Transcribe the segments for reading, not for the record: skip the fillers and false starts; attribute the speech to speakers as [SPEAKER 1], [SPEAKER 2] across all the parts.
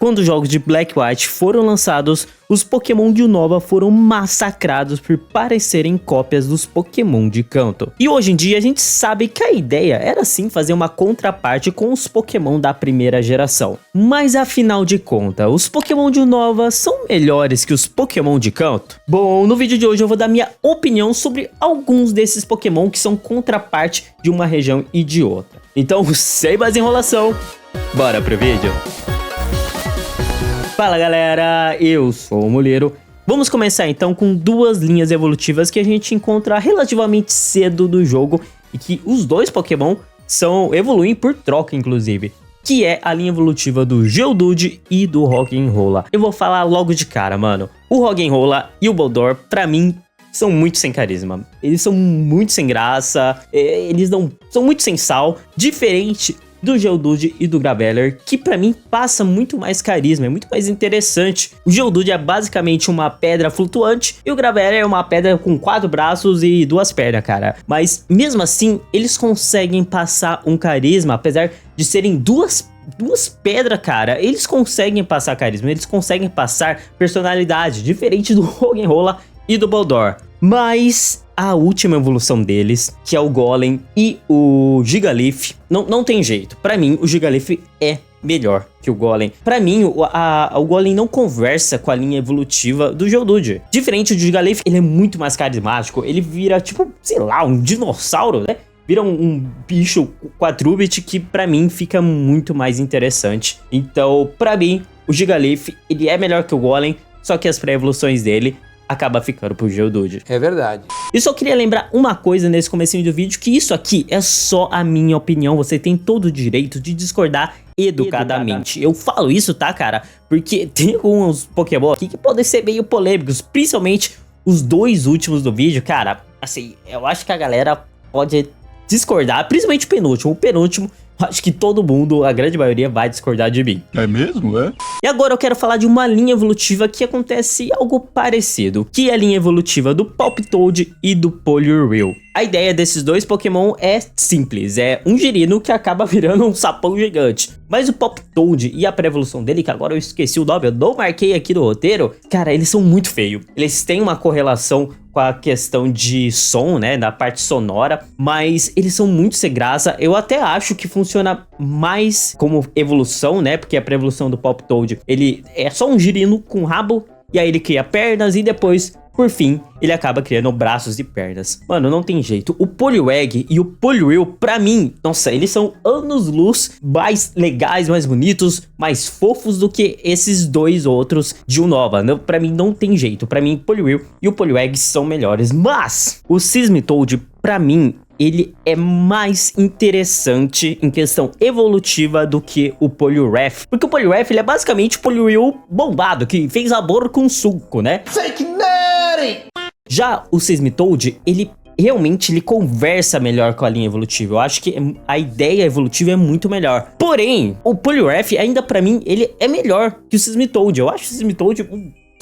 [SPEAKER 1] quando os jogos de Black White foram lançados, os Pokémon de Unova foram massacrados por parecerem cópias dos Pokémon de Kanto. E hoje em dia a gente sabe que a ideia era sim fazer uma contraparte com os Pokémon da primeira geração. Mas afinal de contas, os Pokémon de Unova são melhores que os Pokémon de Kanto? Bom, no vídeo de hoje eu vou dar minha opinião sobre alguns desses Pokémon que são contraparte de uma região e de outra. Então, sem mais enrolação, bora pro vídeo! Fala galera, eu sou o Muliro. Vamos começar então com duas linhas evolutivas que a gente encontra relativamente cedo do jogo e que os dois Pokémon evoluem por troca inclusive, que é a linha evolutiva do Geodude e do Roggenrola. Eu vou falar logo de cara, mano. O Roggenrola e o Boldore, pra mim, são muito sem carisma. Eles são muito sem graça, são muito sem sal, diferente do Geodude e do Graveler, que pra mim passa muito mais carisma, é muito mais interessante. O Geodude é basicamente uma pedra flutuante e o Graveler é uma pedra com 4 braços e 2 pernas, cara. Mas mesmo assim, eles conseguem passar um carisma, apesar de serem duas pedras, cara. Eles conseguem passar carisma, eles conseguem passar personalidade, diferente do Roggenrola e do Boldore. Mas a última evolução deles, que é o Golem e o Gigalith, não tem jeito. Pra mim, o Gigalith é melhor que o Golem. Pra mim, o Golem não conversa com a linha evolutiva do Geodude. Diferente do Gigalith, ele é muito mais carismático. Ele vira, tipo, sei lá, um dinossauro, né? Vira um bicho quadrúbede que pra mim fica muito mais interessante. Então, pra mim, o Gigalith, ele é melhor que o Golem, só que as pré-evoluções dele acaba ficando pro Geodude.
[SPEAKER 2] É verdade.
[SPEAKER 1] E só queria lembrar uma coisa nesse comecinho do vídeo, que isso aqui é só a minha opinião, você tem todo o direito de discordar educadamente. Eu falo isso, tá, cara? Porque tem alguns Pokémon aqui que podem ser meio polêmicos, principalmente os dois últimos do vídeo, cara. Assim, eu acho que a galera pode discordar, principalmente o penúltimo. O penúltimo, acho que todo mundo, a grande maioria, vai discordar de mim.
[SPEAKER 3] É mesmo, é?
[SPEAKER 1] E agora eu quero falar de uma linha evolutiva que acontece algo parecido, que é a linha evolutiva do Palpitoad e do Poliwhirl. A ideia desses dois Pokémon é simples, é um girino que acaba virando um sapão gigante. Mas o Palpitoad e a pré-evolução dele, que agora eu esqueci o nome, eu não marquei aqui no roteiro, cara, eles são muito feios. Eles têm uma correlação com a questão de som, né, da parte sonora, mas eles são muito sem graça. Eu até acho que funciona mais como evolução, né, porque a pré-evolução do Palpitoad, ele é só um girino com rabo, e aí ele cria pernas e depois, por fim, ele acaba criando braços e pernas. Mano, não tem jeito. O Poliwag e o Poliwhirl, pra mim, nossa, eles são anos-luz mais legais, mais bonitos, mais fofos do que esses dois outros de Unova. Pra mim, não tem jeito. Pra mim, o Poliwhirl e o Poliwag são melhores. Mas o Seismitoad, pra mim, ele é mais interessante em questão evolutiva do que o Poliwrath. Porque o Poliwrath, ele é basicamente o Poliwhirl bombado, que fez amor com suco, né?
[SPEAKER 2] Fake nerd!
[SPEAKER 1] Já o Seismitoad, ele realmente conversa melhor com a linha evolutiva. Eu acho que a ideia evolutiva é muito melhor. Porém, o Poliwrath, ainda pra mim, ele é melhor que o Seismitoad. Eu acho o Seismitoad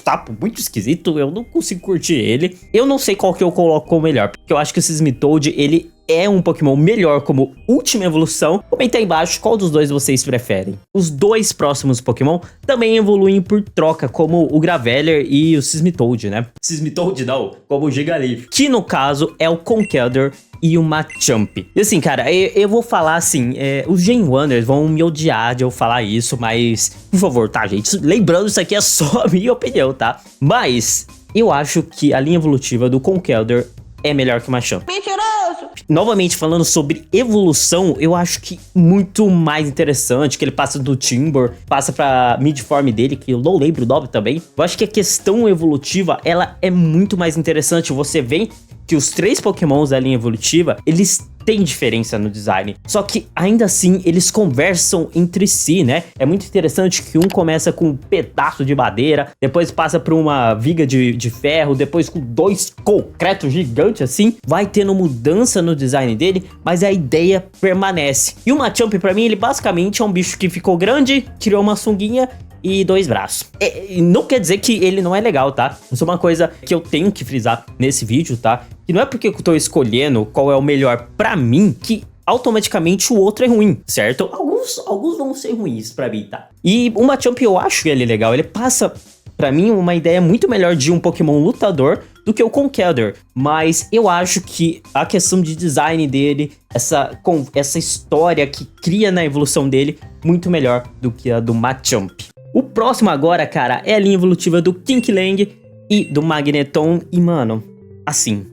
[SPEAKER 1] tapo muito esquisito, eu não consigo curtir ele. Eu não sei qual que eu coloco como melhor, porque eu acho que o Seismitoad, ele é um Pokémon melhor como última evolução. Comenta aí embaixo qual dos dois vocês preferem. Os dois próximos Pokémon também evoluem por troca, como o Graveler e o Seismitoad, né? Seismitoad não, como o Gigalith, que no caso é o Conkeldurr e o Machamp. E assim, cara, eu vou falar assim, os Gen Wonders vão me odiar de eu falar isso, mas, por favor, tá, gente? Lembrando, isso aqui é só a minha opinião, tá? Mas eu acho que a linha evolutiva do Conkeldurr é melhor que o Machamp. Mentiroso! Novamente, falando sobre evolução, eu acho que muito mais interessante, que ele passa do Timburr, passa pra midform dele, que eu não lembro o nome também. Eu acho que a questão evolutiva, ela é muito mais interessante. Você vê que os três Pokémons da linha evolutiva, eles têm diferença no design, só que ainda assim eles conversam entre si, né? É muito interessante que um começa com um pedaço de madeira, depois passa por uma viga de ferro, depois com 2 concretos gigantes assim, vai tendo mudança no design dele, mas a ideia permanece. E o Machamp, pra mim, ele basicamente é um bicho que ficou grande, criou uma sunguinha e 2 braços. Não quer dizer que ele não é legal, tá? Isso é uma coisa que eu tenho que frisar nesse vídeo, tá? Que não é porque eu tô escolhendo qual é o melhor pra mim, que automaticamente o outro é ruim, certo? Alguns vão ser ruins pra mim, tá? E o Machamp eu acho ele legal, ele passa pra mim uma ideia muito melhor de um Pokémon lutador do que o Conkeldurr, mas eu acho que a questão de design dele, essa história que cria na evolução dele, muito melhor do que a do Machamp. O próximo agora, cara, é a linha evolutiva do Kingler e do Magneton, e mano, assim,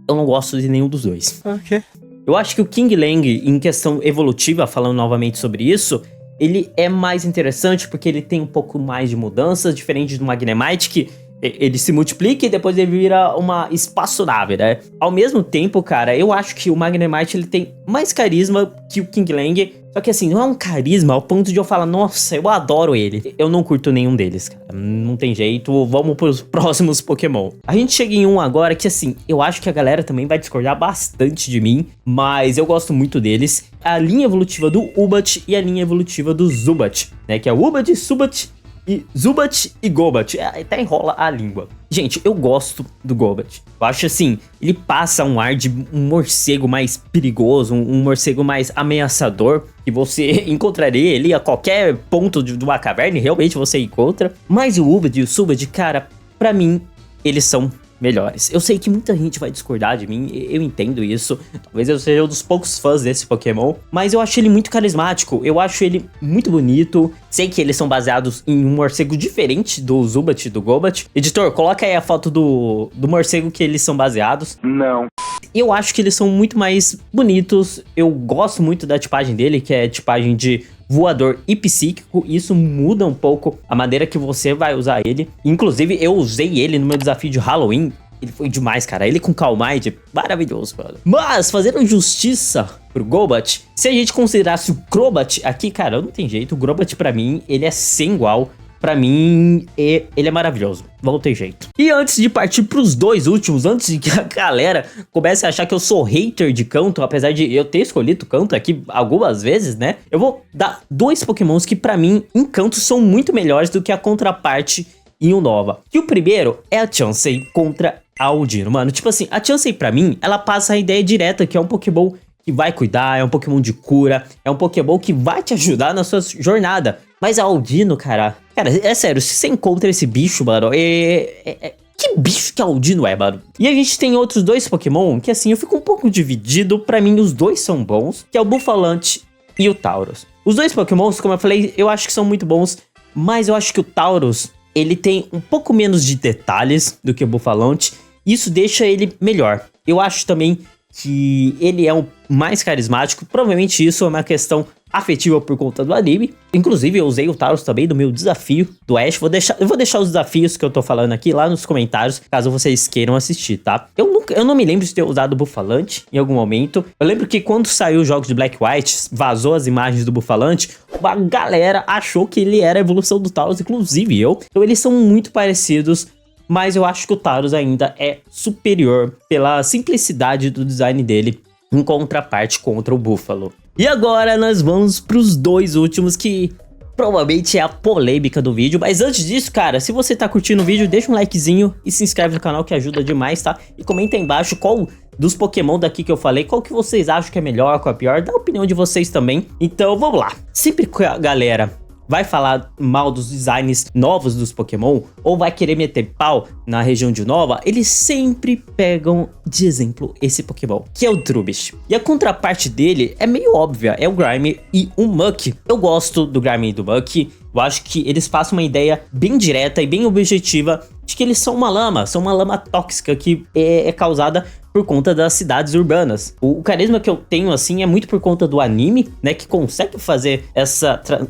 [SPEAKER 1] eu não gosto de nenhum dos dois.
[SPEAKER 3] Ok.
[SPEAKER 1] Eu acho que o Kingler, em questão evolutiva, falando novamente sobre isso, ele é mais interessante porque ele tem um pouco mais de mudanças, diferente do Magnemite, que ele se multiplica e depois ele vira uma espaçonave, né? Ao mesmo tempo, cara, eu acho que o Magnemite ele tem mais carisma que o Kingler. Só que assim, não é um carisma ao ponto de eu falar, nossa, eu adoro ele. Eu não curto nenhum deles, cara. Não tem jeito, vamos pros próximos Pokémon. A gente chega em um agora que assim, eu acho que a galera também vai discordar bastante de mim, mas eu gosto muito deles. A linha evolutiva do Ubat e a linha evolutiva do Zubat, né? Que é o Ubat, Subat, e Zubat e Golbat, até enrola a língua. Gente, eu gosto do Golbat. Eu acho assim, ele passa um ar de um morcego mais perigoso, um morcego mais ameaçador, que você encontraria ele a qualquer ponto de uma caverna, e realmente você encontra. Mas o Ubat e o Subat, cara, pra mim, eles são melhores. Eu sei que muita gente vai discordar de mim, eu entendo isso. Talvez eu seja um dos poucos fãs desse Pokémon, mas eu acho ele muito carismático, eu acho ele muito bonito. Sei que eles são baseados em um morcego diferente do Zubat e do Golbat. Editor, coloca aí a foto do morcego que eles são baseados.
[SPEAKER 2] Não.
[SPEAKER 1] Eu acho que eles são muito mais bonitos, eu gosto muito da tipagem dele, que é tipagem de voador e psíquico. Isso muda um pouco a maneira que você vai usar ele. Inclusive, eu usei ele no meu desafio de Halloween. Ele foi demais, cara. Ele com Calm Mind, maravilhoso, mano. Mas, fazendo justiça pro Golbat, se a gente considerasse o Crobat aqui, cara, não tem jeito. O Crobat, pra mim, ele é sem igual. Pra mim, ele é maravilhoso. Não tem jeito. E antes de partir pros dois últimos, antes de que a galera comece a achar que eu sou hater de Kanto, apesar de eu ter escolhido Kanto aqui algumas vezes, né? Eu vou dar dois Pokémons que pra mim, em Kanto, são muito melhores do que a contraparte em Unova. E o primeiro é a Chansey contra a Audino. Mano, tipo assim, a Chansey pra mim, ela passa a ideia direta que é um Pokémon que vai cuidar, é um Pokémon de cura, é um Pokémon que vai te ajudar na sua jornada. Mas a Audino, cara, é sério, se você encontra esse bicho, mano, que bicho que a Audino é, mano? E a gente tem outros dois Pokémon que, assim, eu fico um pouco dividido. Pra mim, os dois são bons, que é o Bouffalant e o Tauros. Os dois Pokémons, como eu falei, eu acho que são muito bons, mas eu acho que o Tauros, ele tem um pouco menos de detalhes do que o Bouffalant, e isso deixa ele melhor. Eu acho também que ele é o mais carismático, provavelmente isso é uma questão afetiva por conta do anime. Inclusive eu usei o Tauros também no meu desafio do Ash. Eu vou deixar os desafios que eu tô falando aqui lá nos comentários, caso vocês queiram assistir, tá? Eu não me lembro de ter usado o Bouffalant em algum momento. Eu lembro que quando saiu os jogos de Black White, vazou as imagens do Bouffalant, a galera achou que ele era a evolução do Tauros, inclusive eu. Então eles são muito parecidos, mas eu acho que o Tauros ainda é superior pela simplicidade do design dele, em contraparte contra o Búfalo. E agora nós vamos pros dois últimos, que provavelmente é a polêmica do vídeo. Mas antes disso, cara, se você tá curtindo o vídeo, deixa um likezinho e se inscreve no canal, que ajuda demais, tá? E comenta aí embaixo qual dos Pokémon daqui que eu falei, qual que vocês acham que é melhor, qual é pior. Dá a opinião de vocês também. Então vamos lá. Sempre que a galera vai falar mal dos designs novos dos Pokémon, ou vai querer meter pau na região de Unova, eles sempre pegam de exemplo esse Pokémon, que é o Trubbish. E a contraparte dele é meio óbvia, é o Grime e o Muk. Eu gosto do Grime e do Muk, eu acho que eles passam uma ideia bem direta e bem objetiva de que eles são uma lama tóxica que é causada por conta das cidades urbanas. O carisma que eu tenho, assim, é muito por conta do anime, né, que consegue fazer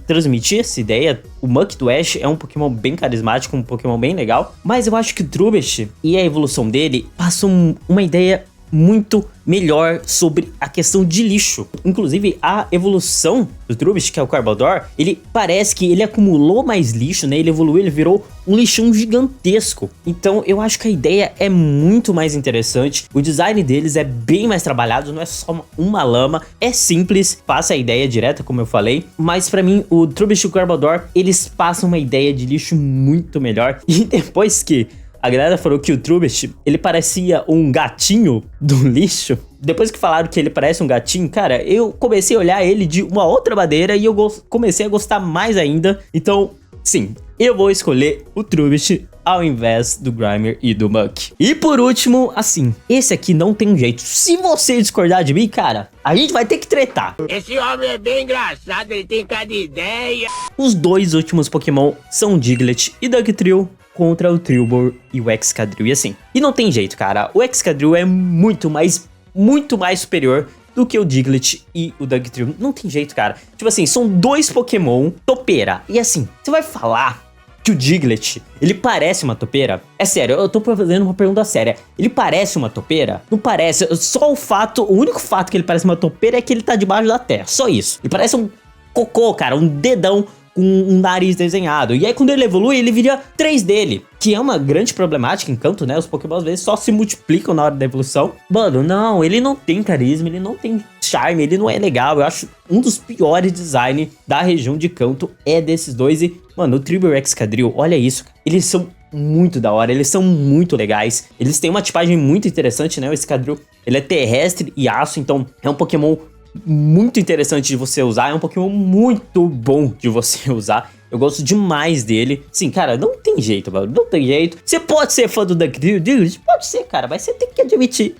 [SPEAKER 1] transmitir essa ideia. O Muk do Ash é um Pokémon bem carismático, um Pokémon bem legal, mas eu acho que o Trubbish e a evolução dele passam uma ideia muito melhor sobre a questão de lixo. Inclusive, a evolução do Trubbish, que é o Carbodor, ele parece que ele acumulou mais lixo, né? Ele evoluiu, ele virou um lixão gigantesco. Então, eu acho que a ideia é muito mais interessante. O design deles é bem mais trabalhado, não é só uma lama. É simples, passa a ideia direta, como eu falei. Mas pra mim, o Trubbish e o Carbodor, eles passam uma ideia de lixo muito melhor. E depois que A galera falou que o Trubbish, ele parecia um gatinho do lixo. Depois que falaram que ele parece um gatinho, cara, eu comecei a olhar ele de uma outra maneira e eu comecei a gostar mais ainda. Então, sim, eu vou escolher o Trubbish ao invés do Grimer e do Muk. E por último, assim, esse aqui não tem jeito. Se você discordar de mim, cara, a gente vai ter que tretar.
[SPEAKER 3] Esse homem é bem engraçado, ele tem cada ideia.
[SPEAKER 1] Os dois últimos Pokémon são o Diglett e Dugtrio contra o Tilbur e o Excadrill. E assim, e não tem jeito, cara. O Excadrill é muito mais superior do que o Diglett e o Dugtrio. Não tem jeito, cara. Tipo assim, são dois Pokémon topeira. E assim, você vai falar que o Diglett, ele parece uma topeira? É sério, eu tô fazendo uma pergunta séria. Ele parece uma topeira? Não parece. Só o único fato que ele parece uma topeira é que ele tá debaixo da terra. Só isso. Ele parece um cocô, cara, um dedão com um nariz desenhado. E aí quando ele evolui, ele vira 3 dele. Que é uma grande problemática em Kanto, né? Os Pokémon às vezes só se multiplicam na hora da evolução. Mano, não, ele não tem carisma, ele não tem charme, ele não é legal. Eu acho um dos piores designs da região de Kanto é desses dois. E, mano, o Tilbur e o Excadrill, olha isso. Eles são muito da hora, eles são muito legais. Eles têm uma tipagem muito interessante, né? O Excadrill, ele é terrestre e aço, então é um Pokémon muito interessante de você usar, é um Pokémon muito bom de você usar. Eu gosto demais dele. Sim, cara, não tem jeito, mano. Não tem jeito. Você pode ser fã do Dugtrio? Pode ser, cara. Mas você tem que admitir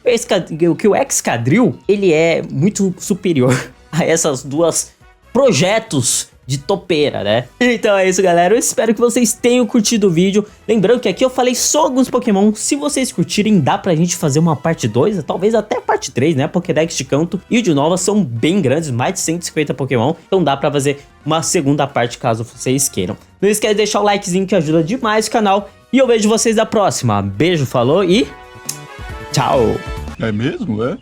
[SPEAKER 1] que o Excadrill, ele é muito superior a essas duas projetos de topeira, né? Então é isso, galera. Eu espero que vocês tenham curtido o vídeo. Lembrando que aqui eu falei só alguns Pokémon. Se vocês curtirem, dá pra gente fazer uma parte 2, talvez até a parte 3, né? Pokédex de Kanto e o de Nova são bem grandes, mais de 150 Pokémon. Então dá pra fazer uma segunda parte caso vocês queiram. Não esquece de deixar o likezinho que ajuda demais o canal. E eu vejo vocês na próxima. Beijo, falou e tchau!
[SPEAKER 4] É mesmo, é?